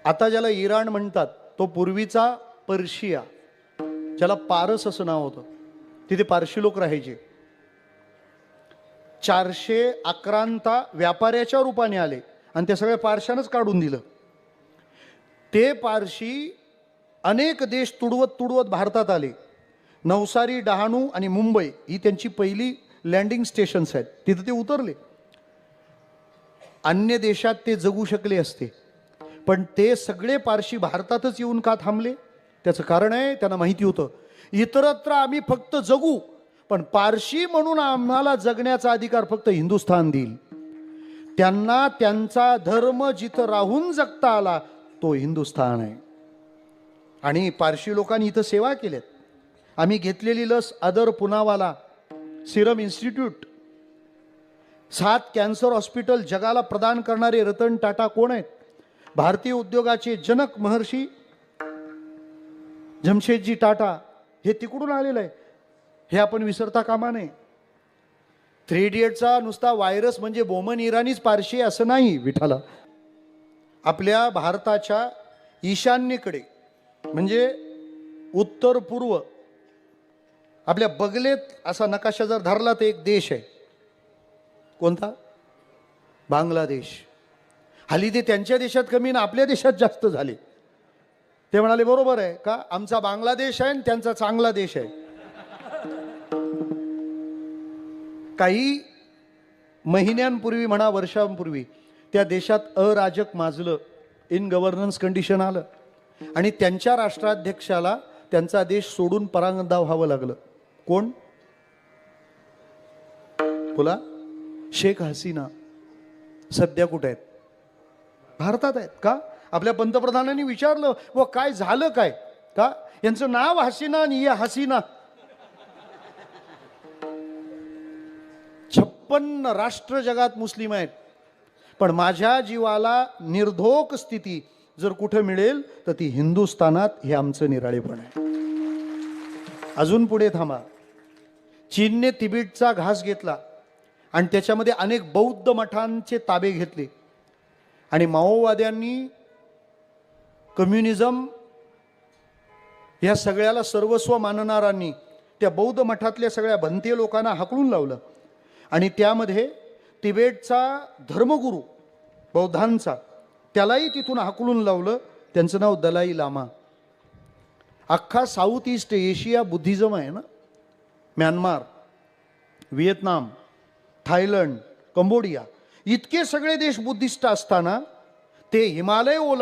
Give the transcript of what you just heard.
आता ज्याला इराण म्हणतात तो पूर्वीचा पर्शिया, ज्याला पारस असं नाव होतं, तिथे पारशी लोक राहायचे. 411 व्यापाऱ्याच्या रूपाने आले आणि ते सगळे पारशानच काढून दिलं. ते पारशी अनेक देश तुडवत तुडवत भारतात आले. नवसारी, डहाणू आणि मुंबई ही त्यांची पहिली लँडिंग स्टेशन्स आहेत. तिथे ते उतरले. अन्य देशात ते जगू शकले असते, पण ते सगळे पारशी भारतातच येऊन का थांबले? त्याचं कारण आहे, त्यांना माहिती होतं इतरत्र आम्ही फक्त जगू, पण पारशी म्हणून आम्हाला जगण्याचा अधिकार फक्त हिंदुस्थान देईल. त्यांना त्यांचा धर्म जिथं राहून जगता आला तो हिंदुस्थान आहे. आणि पारशी लोकांनी इथं सेवा केल्यात. आम्ही घेतलेली लस Adar Poonawalla, Serum Institute, 7 cancer hospital जगाला प्रदान करणारे रतन टाटा कोण आहेत? भारतीय उद्योगाचे जनक महर्षी जमशेदजी टाटा, हे तिकडून आलेलं आहे. हे आपण विसरता कामा नये. 3 इडियटचा नुसता व्हायरस म्हणजे बोमन इराणीच पारशी असं नाही विठाला. आपल्या भारताच्या ईशान्येकडे म्हणजे उत्तर पूर्व आपल्या बगलेत असा नकाशा जर धरला तर एक देश आहे. कोणता? बांगलादेश. हल्ली ते त्यांच्या देशात कमी ना आपल्या देशात जास्त झाले. ते म्हणाले बरोबर आहे का, आमचा बांगलादेश आहे आणि त्यांचा चांगला देश आहे. काही महिन्यांपूर्वी म्हणा वर्षांपूर्वी त्या देशात अराजक माजलं, इन गव्हर्नन्स कंडिशन आलं आणि त्यांच्या राष्ट्राध्यक्षाला त्यांचा देश सोडून परांगदा व्हावं लागलं. कोण? बोला. शेख हसीना सध्या कुठे आहेत? भारतात आहेत. का? आपल्या पंतप्रधानांनी विचारलं व काय झालं काय का यांचं नाव हसीना आणि या हसीना. 56 राष्ट्र जगात मुस्लिम आहेत, पण माझ्या जीवाला निर्धोक स्थिती जर कुठे मिळेल तर ती हिंदुस्थानात. हे आमचं निराळेपण आहे. अजून पुढे थांबा. चीनने तिबेटचा घास घेतला आणि त्याच्यामध्ये अनेक बौद्ध मठांचे ताबे घेतले आणि माओवाद्यांनी कम्युनिझम या सगळ्याला सर्वस्व मानणाऱ्यांनी त्या बौद्ध मठातल्या सगळ्या भंते लोकांना हाकलून लावलं आणि त्यामध्ये तिबेटचा धर्मगुरू बौद्धांचा त्यालाही तिथून हाकलून लावलं. त्यांचं नाव दलाई लामा. अख्खा साऊथ ईस्ट एशिया बुद्धिझम आहे ना. म्यानमार, व्हिएतनाम, थायलंड, कंबोडिया इतके सगळे देश बुद्धिस्ट असताना ते हिमालय ओलांडून